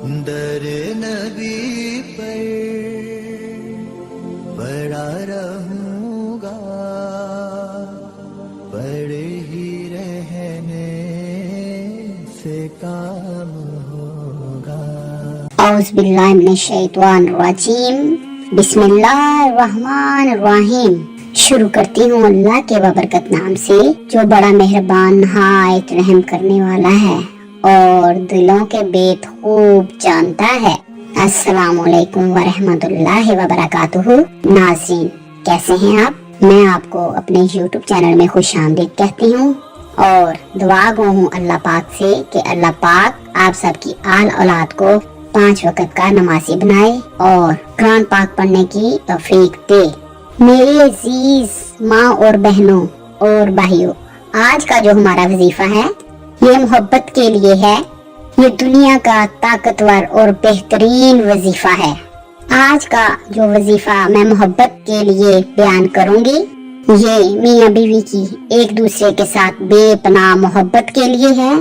در نبی پر پڑا رہوں گا، پڑے ہی رہنے سے کام ہوگا۔ اعوذ باللہ من الشیطان الرجیم، بسم اللہ الرحمن الرحیم۔ شروع کرتی ہوں اللہ کے بابرکت نام سے جو بڑا مہربان نہایت رحم کرنے والا ہے اور دلوں کے بیت خوب جانتا ہے۔ السلام علیکم ورحمۃ اللہ وبرکاتہ۔ ناظرین کیسے ہیں آپ؟ میں آپ کو اپنے یوٹیوب چینل میں خوش آمدید کہتی ہوں اور دعا گو ہوں اللہ پاک سے کہ اللہ پاک آپ سب کی آل اولاد کو 5 وقت کا نمازی بنائے اور قرآن پاک پڑھنے کی توفیق دے۔ میری عزیز ماں اور بہنوں اور بھائیوں، آج کا جو ہمارا وظیفہ ہے یہ محبت کے لیے ہے۔ یہ دنیا کا طاقتور اور بہترین وظیفہ ہے۔ آج کا جو وظیفہ میں محبت کے لیے بیان کروں گی یہ میاں بیوی کی ایک دوسرے کے ساتھ بے پناہ محبت کے لیے ہے۔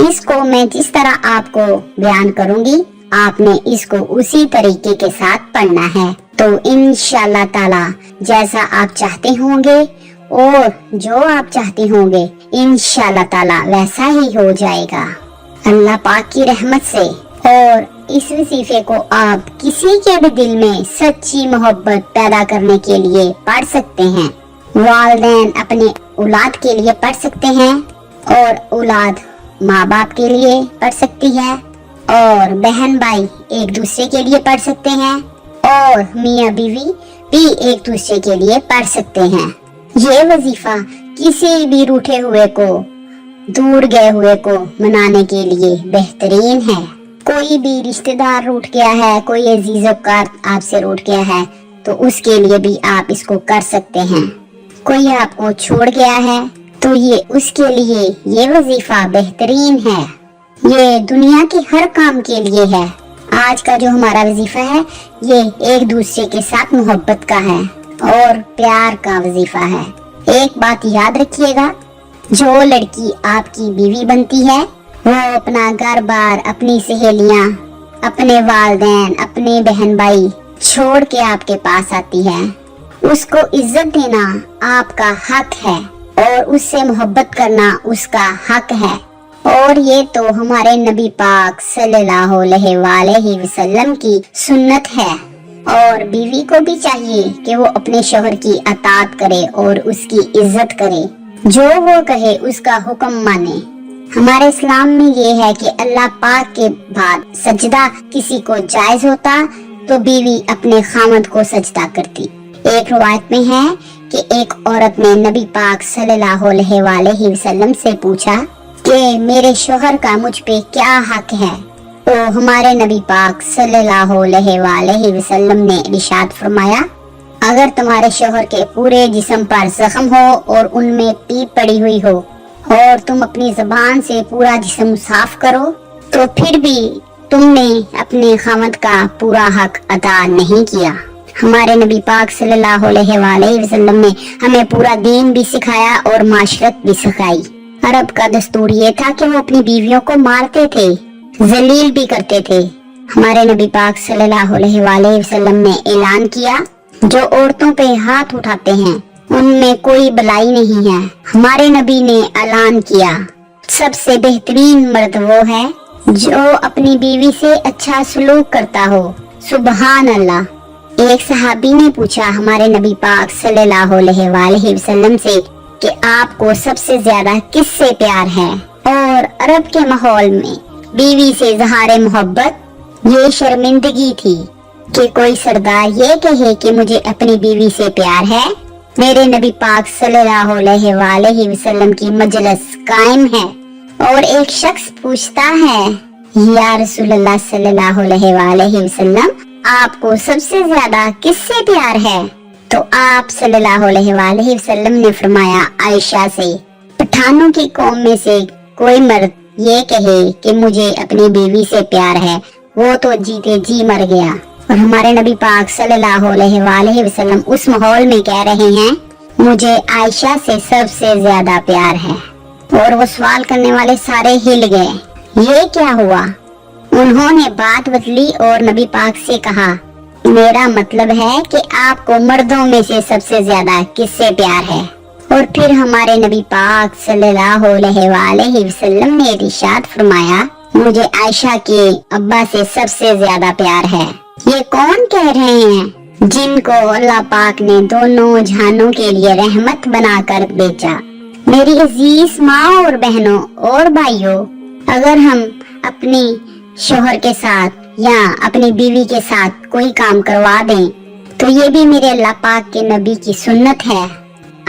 اس کو میں جس طرح آپ کو بیان کروں گی آپ نے اس کو اسی طریقے کے ساتھ پڑھنا ہے، تو انشاءاللہ تعالی جیسا آپ چاہتے ہوں گے اور جو آپ چاہتے ہوں گے انشاءاللہ تعالی ویسا ہی ہو جائے گا اللہ پاک کی رحمت سے۔ اور اس وظیفے کو آپ کسی کے بھی دل میں سچی محبت پیدا کرنے کے لیے پڑھ سکتے ہیں۔ والدین اپنے اولاد کے لیے پڑھ سکتے ہیں اور اولاد ماں باپ کے لیے پڑھ سکتی ہے اور بہن بھائی ایک دوسرے کے لیے پڑھ سکتے ہیں اور میاں بیوی بھی ایک دوسرے کے لیے پڑھ سکتے ہیں۔ یہ وظیفہ کسی بھی روٹھے ہوئے کو، دور گئے ہوئے کو منانے کے لیے بہترین ہے۔ کوئی بھی رشتہ دار روٹھ گیا ہے، کوئی عزیز وقار آپ سے روٹھ گیا ہے تو اس کے لیے بھی آپ اس کو کر سکتے ہیں۔ کوئی آپ کو چھوڑ گیا ہے تو یہ اس کے لیے یہ وظیفہ بہترین ہے۔ یہ دنیا کے ہر کام کے لیے ہے۔ آج کا جو ہمارا وظیفہ ہے یہ ایک دوسرے کے ساتھ محبت کا ہے اور پیار کا وظیفہ ہے۔ ایک بات یاد رکھیے گا، جو لڑکی آپ کی بیوی بنتی ہے وہ اپنا گھر بار، اپنی سہیلیاں، اپنے والدین، اپنے بہن بھائی چھوڑ کے آپ کے پاس آتی ہے، اس کو عزت دینا آپ کا حق ہے اور اس سے محبت کرنا اس کا حق ہے۔ اور یہ تو ہمارے نبی پاک صلی اللہ علیہ وآلہ وسلم کی سنت ہے۔ اور بیوی کو بھی چاہیے کہ وہ اپنے شوہر کی اطاعت کرے اور اس کی عزت کرے، جو وہ کہے اس کا حکم مانے۔ ہمارے اسلام میں یہ ہے کہ اللہ پاک کے بعد سجدہ کسی کو جائز ہوتا تو بیوی اپنے خامد کو سجدہ کرتی۔ ایک روایت میں ہے کہ ایک عورت نے نبی پاک صلی اللہ علیہ وآلہ وسلم سے پوچھا کہ میرے شوہر کا مجھ پہ کیا حق ہے، تو ہمارے نبی پاک صلی اللہ علیہ وآلہ وسلم نے ارشاد فرمایا، اگر تمہارے شوہر کے پورے جسم پر زخم ہو اور ان میں پیپ پڑی ہوئی ہو اور تم اپنی زبان سے پورا جسم صاف کرو تو پھر بھی تم نے اپنے خاوند کا پورا حق ادا نہیں کیا۔ ہمارے نبی پاک صلی اللہ علیہ وآلہ وسلم نے ہمیں پورا دین بھی سکھایا اور معاشرت بھی سکھائی۔ عرب کا دستور یہ تھا کہ وہ اپنی بیویوں کو مارتے تھے، ذلیل بھی کرتے تھے۔ ہمارے نبی پاک صلی اللہ علیہ وآلہ وسلم نے اعلان کیا، جو عورتوں پہ ہاتھ اٹھاتے ہیں ان میں کوئی بلائی نہیں ہے۔ ہمارے نبی نے اعلان کیا، سب سے بہترین مرد وہ ہے جو اپنی بیوی سے اچھا سلوک کرتا ہو۔ سبحان اللہ۔ ایک صحابی نے پوچھا ہمارے نبی پاک صلی اللہ علیہ وآلہ وسلم سے کہ آپ کو سب سے زیادہ کس سے پیار ہے؟ اور عرب کے ماحول میں بیوی سے اظہار محبت یہ شرمندگی تھی کہ کوئی سردار یہ کہے کہ مجھے اپنی بیوی سے پیار ہے۔ میرے نبی پاک صلی اللہ علیہ وآلہ وسلم کی مجلس قائم ہے اور ایک شخص پوچھتا ہے، یا رسول اللہ صلی اللہ علیہ وآلہ وسلم آپ کو سب سے زیادہ کس سے پیار ہے؟ تو آپ صلی اللہ علیہ وآلہ وسلم نے فرمایا، عائشہ سے۔ پٹھانوں کی قوم میں سے کوئی مرد یہ کہے کہ مجھے اپنی بیوی سے پیار ہے وہ تو جیتے جی مر گیا۔ اور ہمارے نبی پاک صلی اللہ علیہ وآلہ وسلم اس ماحول میں کہہ رہے ہیں، مجھے عائشہ سے سب سے زیادہ پیار ہے۔ اور وہ سوال کرنے والے سارے ہل گئے، یہ کیا ہوا؟ उन्होंने बात बदली और नबी पाक से कहा, मेरा मतलब है कि आपको मर्दों में से सबसे ज्यादा किससे प्यार है। और फिर हमारे नबी पाक सल्लल्लाहु अलैहि वसल्लम ने इरशाद फरमाया, मुझे आयशा के अब्बा से सबसे ज्यादा प्यार है। ये कौन कह रहे हैं जिनको अल्लाह पाक ने दोनों जहानों के लिए रहमत बनाकर भेजा। मेरी अजीज माँ और बहनों और भाइयों, अगर हम अपनी शोहर के साथ या अपनी बीवी के साथ कोई काम करवा दें तो ये भी मेरे अल्लाह पाक के नबी की सुन्नत है।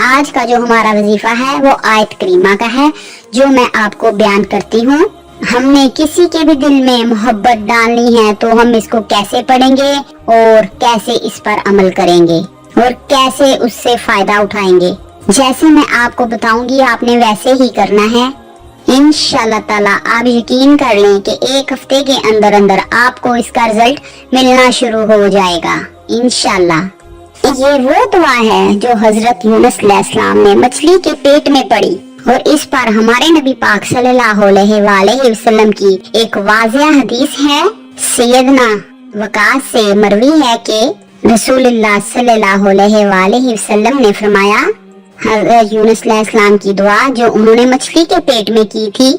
आज का जो हमारा वजीफा है वो आयत करीमा का है, जो मैं आपको बयान करती हूँ। हमने किसी के भी दिल में मोहब्बत डालनी है तो हम इसको कैसे पढ़ेंगे और कैसे इस पर अमल करेंगे और कैसे उससे फायदा उठाएंगे, जैसे मैं आपको बताऊंगी आपने वैसे ही करना है। इंशाल्लाह ताला आप यकीन कर लें कि एक हफ्ते के अंदर अंदर आपको इसका रिजल्ट मिलना शुरू हो जाएगा इंशाल्लाह। ये वो दुआ है जो हजरत यूनुस अलैहिस्सलाम ने मछली के पेट में पड़ी और इस पर हमारे नबी पाक सल्लल्लाहु अलैहि वसल्लम की एक वाज़िह हदीस है। सैयदना वकास से मरवी है कि रसूलुल्लाह सल्लल्लाहु अलैहि वसल्लम ने फरमाया, हज़रत यूनुस अलैहिस्सलाम की दुआ जो उन्होंने मछली के पेट में की थी,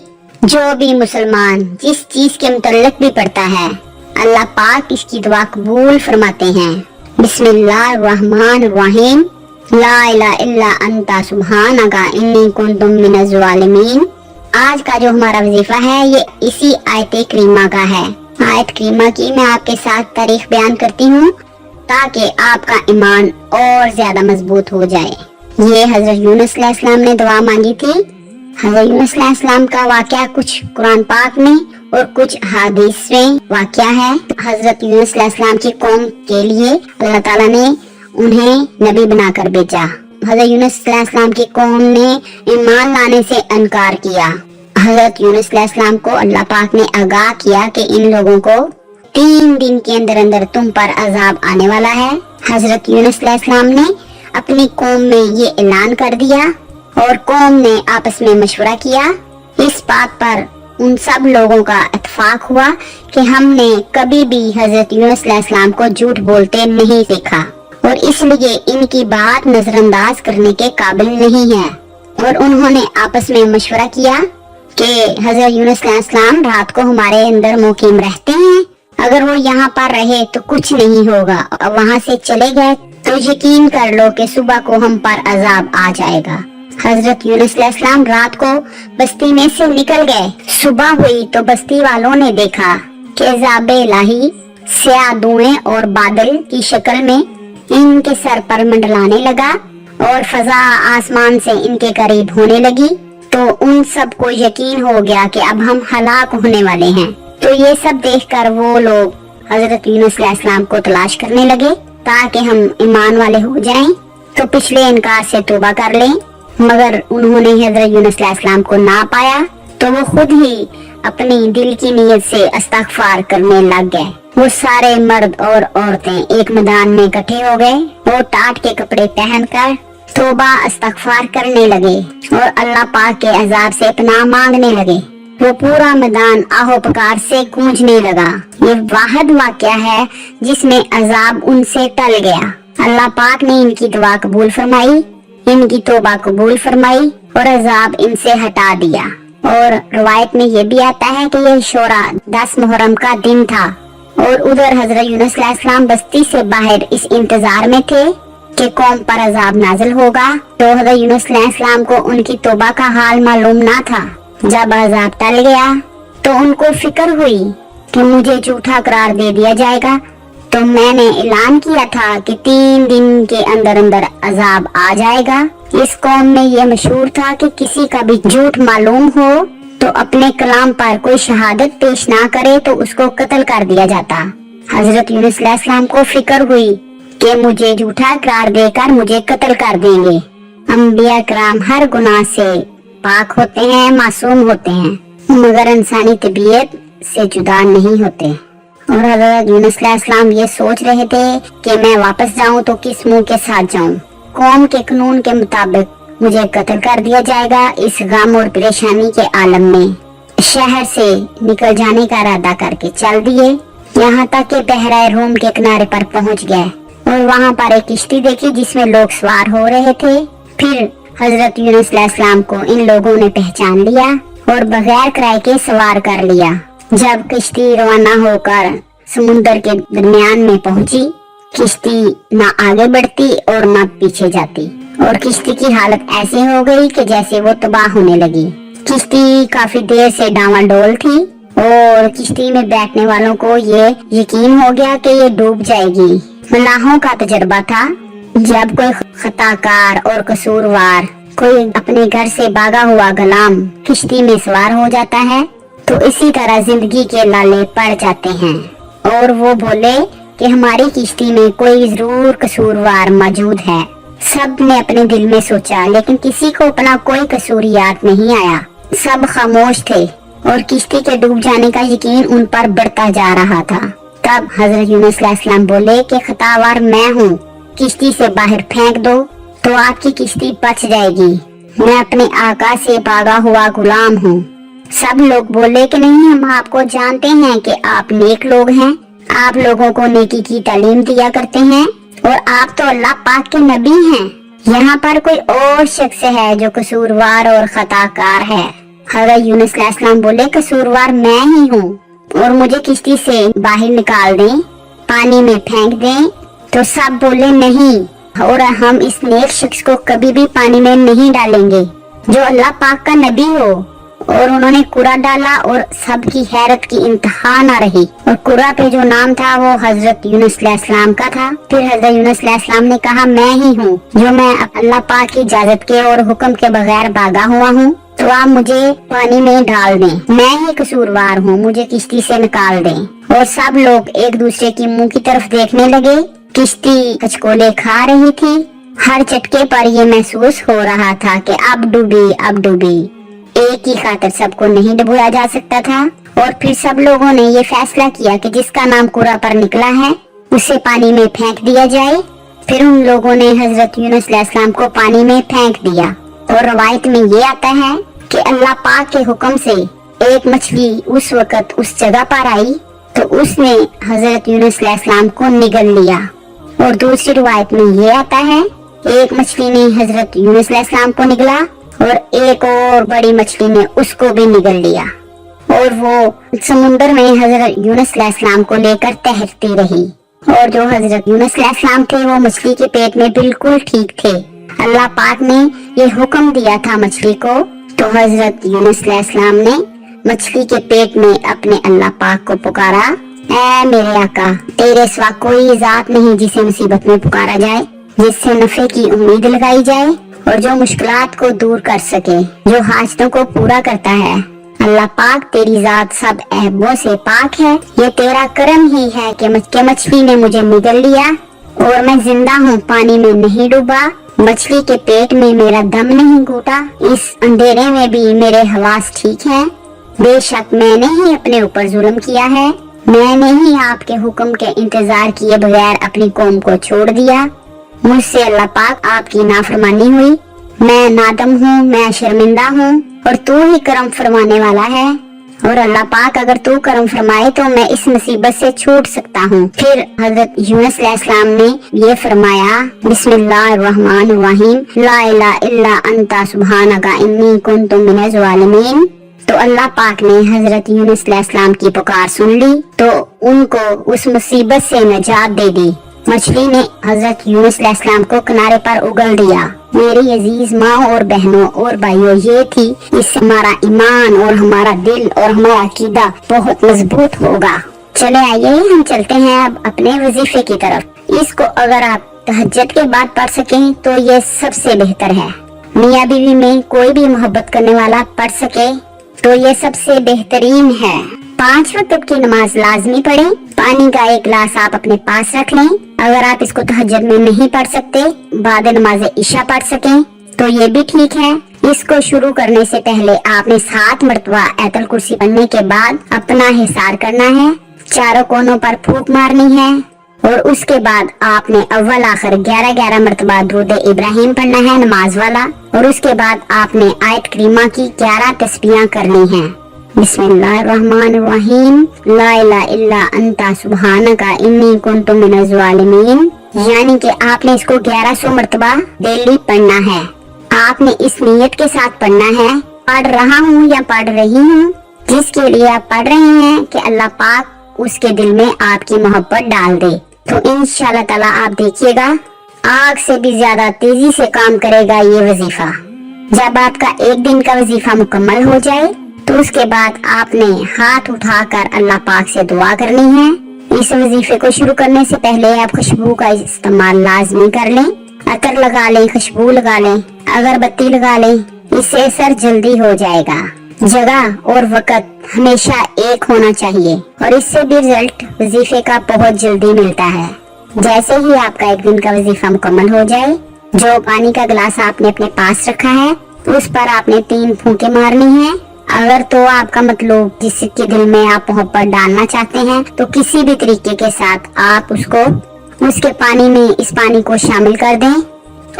जो भी मुसलमान जिस चीज के मुतल्लिक भी पढ़ता है अल्लाह पाक इसकी दुआ कबूल फरमाते हैं। बिस्मिल्लाहिर्रहमानिर्रहीम, ला इलाहा इल्ला अंता सुब्हानका इन्नी कुन्तु मिनज़ ज़ालिमीन। आज का जो हमारा वजीफा है ये इसी आयत करीमा का है। आयत करीमा की मैं आपके साथ तारीख बयान करती हूँ ताकि आपका ईमान और ज्यादा मजबूत हो जाए। ये हजरत यूनुस अलैहिस्सलाम ने दुआ मांगी थी। हजरत यूनुस अलैहिस्सलाम का वाकया कुछ कुरान पाक में और कुछ हदीस में वाकया है। हजरत यूनुस अलैहिस्सलाम की कौम के लिए अल्लाह ताला ने उन्हें नबी बनाकर भेजा। हजरत यूनुस अलैहिस्सलाम की कौम ने ईमान लाने से इनकार किया। हजरत यूनुस अलैहिस्सलाम को अल्लाह पाक ने आगाह किया कि इन लोगों को 3 दिन के अंदर अंदर तुम पर अजाब आने वाला है। हजरत यूनुस अलैहिस्सलाम ने अपनी कौम में ये ऐलान कर दिया और कौम ने आपस में मशवरा किया। इस बात पर उन सब लोगों का इत्तेफाक हुआ कि हमने कभी भी हजरत यूनुस अलैहिस्सलाम को झूठ बोलते नहीं देखा और इसलिए इनकी बात नजरअंदाज करने के काबिल नहीं है। और उन्होंने आपस में मशवरा किया कि हजरत यूनुस अलैहिस्सलाम रात को हमारे अंदर मुकीम रहते हैं, अगर वो यहाँ पर रहे तो कुछ नहीं होगा, और वहाँ से चले गए तो यकीन कर लो कि सुबह को हम पर अजाब आ जाएगा। हजरत यूनुस अलैहिस्सलाम रात को बस्ती में से निकल गए। सुबह हुई तो बस्ती वालों ने देखा कि अज़ाबे इलाही स्याह धुएं और बादल की शक्ल में इनके सर पर मंडलाने लगा और फजा आसमान से इनके करीब होने लगी। तो उन सब को यकीन हो गया कि अब हम हलाक होने वाले हैं। तो ये सब देखकर वो लोग हजरत यूनुस अलैहिस्सलाम को तलाश करने लगे ताकि हम ईमान वाले हो जाएं, तो पिछले इनकार से तौबा कर लें। मगर उन्होंने हजरत यूनुस अलैहिस्सलाम को ना पाया तो वो खुद ही अपनी दिल की नीयत से इस्तगफार करने लग गए। वो सारे मर्द और औरतें एक मैदान में इकट्ठे हो गए और टाट के कपड़े पहनकर तौबा इस्तगफार करने लगे और अल्लाह पाक के अजाब से पनाह मांगने लगे। वो पूरा मैदान आहो पुकार से गूंजने लगा। ये वाहिद वाकया है जिसमें अजाब उनसे टल गया। अल्लाह पाक ने इनकी दुआ कबूल फरमाई, इनकी तौबा कबूल फरमाई और अजाब इनसे हटा दिया। और रवायत में ये भी आता है कि यह शोरा 10 मुहर्रम का दिन था और उधर हजरत यूनुस अलैहिस्सलाम बस्ती से बाहर इस इंतजार में थे कि कौम पर अजाब नाजिल होगा। तो हजरत यूनुस अलैहिस्सलाम को उनकी तौबा का हाल मालूम ना था। जब अजाब टल गया तो उनको फिक्र हुई कि मुझे झूठा करार दे दिया जाएगा, तो मैंने ऐलान किया था कि 3 दिन के अंदर अंदर अजाब आ जाएगा। इस कौम में ये मशहूर था कि किसी का भी झूठ मालूम हो तो अपने कलाम पर कोई शहादत पेश ना करे तो उसको कत्ल कर दिया जाता। हजरत यूनुस अलैहिस्सलाम को फिक्र हुई कि मुझे झूठा करार देकर मुझे कत्ल कर देंगे। अंबिया कराम हर गुनाह से पाक होते हैं, मासूम होते हैं, मगर इंसानी तबीयत से जुदा नहीं होते। और हजरत यूनुस अलैहिस्सलाम ये सोच रहे थे कि मैं वापस जाऊं तो किस मुंह के साथ जाऊं। कौम के कानून के मुताबिक मुझे कत्ल कर दिया जाएगा इस गम और परेशानी के आलम में। शहर से निकल जाने का इरादा करके चल दिए। यहाँ तक कि बहरा रूम के किनारे पर पहुँच गए और वहाँ पर एक किश्ती देखी जिसमें लोग सवार हो रहे थे। फिर हजरत यूनुस अलैहिस्सलाम को इन लोगों ने पहचान लिया और बगैर किराए के सवार कर लिया। जब किश्ती रवाना होकर समुद्र के दरमियान में पहुंची, किश्ती ना आगे बढ़ती और ना पीछे जाती और किश्ती की हालत ऐसी हो गई कि जैसे वो तबाह होने लगी। किश्ती काफी देर से डावाडोल थी और किश्ती में बैठने वालों को ये यकीन हो गया कि ये डूब जाएगी। मलाहों का तजर्बा था, जब कोई खताकार और कसूरवार, कोई अपने घर से भागा हुआ गुलाम किश्ती में सवार हो जाता है तो इसी तरह जिंदगी के लाले पड़ जाते हैं। और वो बोले कि हमारी किश्ती में कोई जरूर कसूरवार मौजूद है। सब ने अपने दिल में सोचा, लेकिन किसी को अपना कोई कसूर याद नहीं आया। सब खामोश थे और किश्ती के डूब जाने का यकीन उन पर बढ़ता जा रहा था। तब हजरत यूनुस अलैहिस्सलाम बोले कि खतावार मैं हूँ, किश्ती से बाहर फेंक दो तो आपकी किश्ती बच जाएगी। मैं अपने आका से भागा हुआ गुलाम हूँ। सब लोग बोले कि नहीं, हम आपको जानते हैं कि आप नेक लोग हैं, आप लोगों को नेकी की तालीम दिया करते हैं और आप तो अल्लाह पाक के नबी हैं। यहाँ पर कोई और शख्स है जो कसूरवार और खताकार है। हजरत यूनुस अलैहिस्सलाम बोले कसूरवार मैं ही हूँ और मुझे किश्ती से बाहर निकाल दें, पानी में फेंक दें। तो सब बोले नहीं, और हम इस नेक शख्स को कभी भी पानी में नहीं डालेंगे जो अल्लाह पाक का नबी हो। और उन्होंने कुरा डाला और सबकी हैरत की इंतहा न रही। और कुरा पे जो नाम था वो हजरत यूनुस अलैहिस्सलाम का था। फिर हजरत यूनुस अलैहिस्सलाम ने कहा मैं ही हूँ जो मैं अल्लाह पाक की इजाजत के और हुक्म के बगैर भागा हुआ हूँ, तो आप मुझे पानी में डाल दें, मैं ही कसूरवार हूँ, मुझे किश्ती से निकाल दें। और सब लोग एक दूसरे की मुंह की तरफ देखने लगे। किश्ती कचकोले खा रही थी। हर चटके पर ये महसूस हो रहा था कि अब डूबी, अब डूबी। एक ही खातिर सबको नहीं डुबोया जा सकता था। और फिर सब लोगों ने ये फैसला किया कि जिसका नाम कुरा पर निकला है उसे पानी में फेंक दिया जाए। फिर उन लोगों ने हजरत यूनुस अलैहिस्सलाम को पानी में फेंक दिया। और रवायत में ये आता है कि अल्लाह पाक के हुक्म से एक मछली उस वक्त उस जगह पर आई तो उसने हजरत यूनुस अलैहिस्सलाम को निगल लिया। और दूसरी रवायत में ये आता है एक मछली ने हजरत यूनुस अलैहिस्सलाम को निगला और एक और बड़ी मछली ने उसको भी निगल लिया। और वो समुद्र में हजरत यूनुस अलैहिस्सलाम को लेकर तैरती रही। और जो हजरत यूनुस अलैहिस्सलाम थे वो मछली के पेट में बिल्कुल ठीक थे। अल्लाह पाक ने ये हुक्म दिया था मछली को, तो हजरत यूनुस अलैहिस्सलाम ने मछली के पेट में अपने अल्लाह पाक को पुकारा, ऐ मेरे आका, तेरे सिवा कोई जात नहीं जिसे मुसीबत में पुकारा जाए, जिससे नफे की उम्मीद लगाई जाए और जो मुश्किलात को दूर कर सके, जो हाजतों को पूरा करता है। अल्लाह पाक तेरी जात सब ऐबों से पाक है। ये तेरा करम ही है कि मछली ने मुझे निगल लिया और मैं जिंदा हूँ, पानी में नहीं डूबा, मछली के पेट में मेरा दम नहीं घूटा, इस अंधेरे में भी मेरे हवास ठीक हैं। बेशक मैंने ही अपने ऊपर जुल्म किया है, मैंने ही आपके हुक्म के इंतजार किए बगैर अपनी कौम को छोड़ दिया। मुझसे अल्लाह पाक आपकी नाफरमानी हुई, मैं नादम हूँ, मैं शर्मिंदा हूँ और तू ही करम फरमाने वाला है। और अल्लाह पाक अगर तू करम फरमाए तो मैं इस मुसीबत से छूट सकता हूँ। फिर हजरत यूनुस अलैहिस्सलाम ने ये फरमाया, बिस्मिल्लाहिर्रहमानिर्रहीम, ला इलाहा इल्ला अंता सुब्हानका इन्नी कुन्तु मिनज़ ज़ालिमीन। तो अल्लाह पाक ने हजरत यूनुस अलैहिस्सलाम की पुकार सुन ली तो उनको उस मुसीबत से निजात दे दी। मछली ने हजरत यूनुस अलैहिस्सलाम को किनारे पर उगल दिया। मेरी अजीज माँ और बहनों और भाइयों, ये थी, इससे हमारा ईमान और हमारा दिल और हमारा अकीदा बहुत मजबूत होगा। चले आइए हम चलते हैं अब अपने वजीफे की तरफ। इसको अगर आप तहज्जुद के बाद पढ़ सकें तो ये सबसे बेहतर है। मियाँ बीवी में कोई भी मोहब्बत करने वाला पढ़ सके तो ये सबसे बेहतरीन है। 5 वक्त की नमाज लाजमी पढ़ें। पानी का एक गिलास आप अपने पास रख लें। अगर आप इसको तहज्जुद में नहीं पढ़ सकते, बाद नमाज इशा पढ़ सकें तो ये भी ठीक है। इसको शुरू करने से पहले आपने 7 मरतबा आयतुल कुर्सी पढ़ने के बाद अपना हिसार करना है, चारों कोनों पर फूंक मारनी है और उसके बाद आपने अव्वल आखिर 11-11 मरतबा दुरूद इब्राहिम पढ़ना है नमाज वाला। और उसके बाद आपने आयत करीमा की 11 तस्बीहां करनी हैं। बिस्मिल्लाहिर्रहमानिर्रहीम। ला इलाहा इल्ला अंता सुब्हानका इन्नी कुन्तु मिनज़ ज़ालिमीन। यानी कि आपने इसको 1100 मरतबा डेली पढ़ना है। आपने इस नियत के साथ पढ़ना है, पढ़ रहा हूँ या पढ़ रही हूँ, जिसके लिए आप पढ़ रहे हैं कि अल्लाह पाक उसके दिल में आपकी मोहब्बत डाल दे। तो इंशाल्लाह ताला आप देखिएगा आग से भी ज्यादा तेजी से काम करेगा ये वजीफा। जब आपका एक दिन का वजीफा मुकम्मल हो जाए तो उसके बाद आपने हाथ उठाकर अल्लाह पाक से दुआ करनी है। इस वजीफे को शुरू करने से पहले आप खुशबू का इस्तेमाल लाजमी कर लें। अतर लगा लें, खुशबू लगा लें, अगरबत्ती लगा लें, इससे असर जल्दी हो जाएगा। जगह और वक्त हमेशा एक होना चाहिए और इससे भी रिजल्ट वजीफे का बहुत जल्दी मिलता है। जैसे ही आपका एक दिन का वजीफा मुकम्मल हो जाए, जो पानी का गिलास आपने अपने पास रखा है उस पर आपने 3 फूंके मारनी है। अगर तो आपका मतलब जिसके दिल में आप मोहब्बत डालना चाहते हैं तो किसी भी तरीके के साथ आप उसके पानी में इस पानी को शामिल कर दें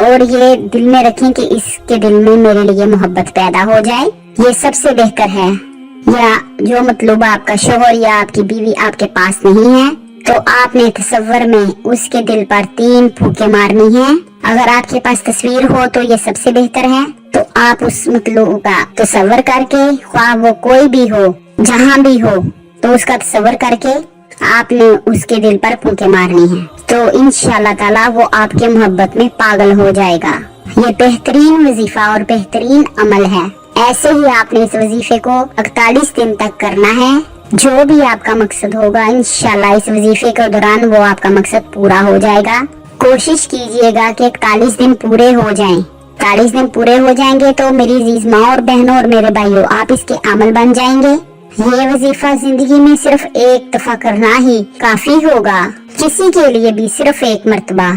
और ये दिल में रखें कि इसके दिल में मेरे लिए मोहब्बत पैदा हो जाए। ये सबसे बेहतर है। या जो मतलब आपका शोहर या आपकी बीवी आपके पास नहीं है तो आपने तसव्वुर में उसके दिल पर 3 फूंके मारनी है। अगर आपके पास तस्वीर हो तो ये सबसे बेहतर है। तो आप उस मतलब का तसव्वुर करके, ख्वाह वो कोई भी हो, जहाँ भी हो, तो उसका तसव्वुर करके आपने उसके दिल पर फूंके मारनी है। तो इंशाल्लाह ताला वो आपके मोहब्बत में पागल हो जाएगा। ये बेहतरीन वजीफा और बेहतरीन अमल है। ऐसे ही आपने इस वजीफे को 41 दिन तक करना है। जो भी आपका मकसद होगा इंशाल्लाह इस वजीफे के दौरान वो आपका मकसद पूरा हो जाएगा। कोशिश कीजिएगा कि 41 दिन पूरे हो जाएं। 41 दिन पूरे हो जाएंगे तो मेरी अजीज माँ और बहनों और मेरे भाइयों, आप इसके अमल बन जाएंगे। ये वजीफा जिंदगी में सिर्फ एक दफा करना ही काफी होगा। किसी के लिए भी सिर्फ एक मर्तबा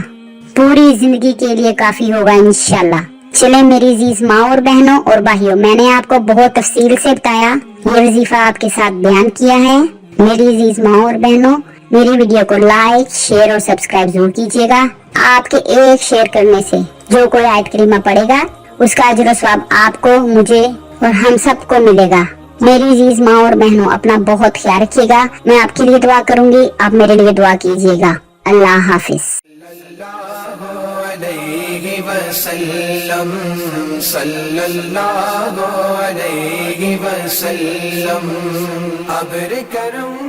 पूरी जिंदगी के लिए काफी होगा इंशाल्लाह। चले मेरी अजीज माँ और बहनों और भाइयों, मैंने आपको बहुत तफसील से बताया, ये वजीफा आपके साथ बयान किया है। मेरी अजीज माँ और बहनों, मेरी वीडियो को लाइक, शेयर और सब्सक्राइब जरूर कीजिएगा। आपके एक शेयर करने से जो कोई आयत करीमा पढ़ेगा उसका अजर सवाब आपको, मुझे और हम सबको मिलेगा। मेरी अजीज माँ और बहनों, अपना बहुत ख्याल रखिएगा। मैं आपके लिए दुआ करूंगी, आप मेरे लिए दुआ कीजिएगा। अल्लाह हाफिज। सल्लल्लाहु अलैहि वसल्लम अब्र करम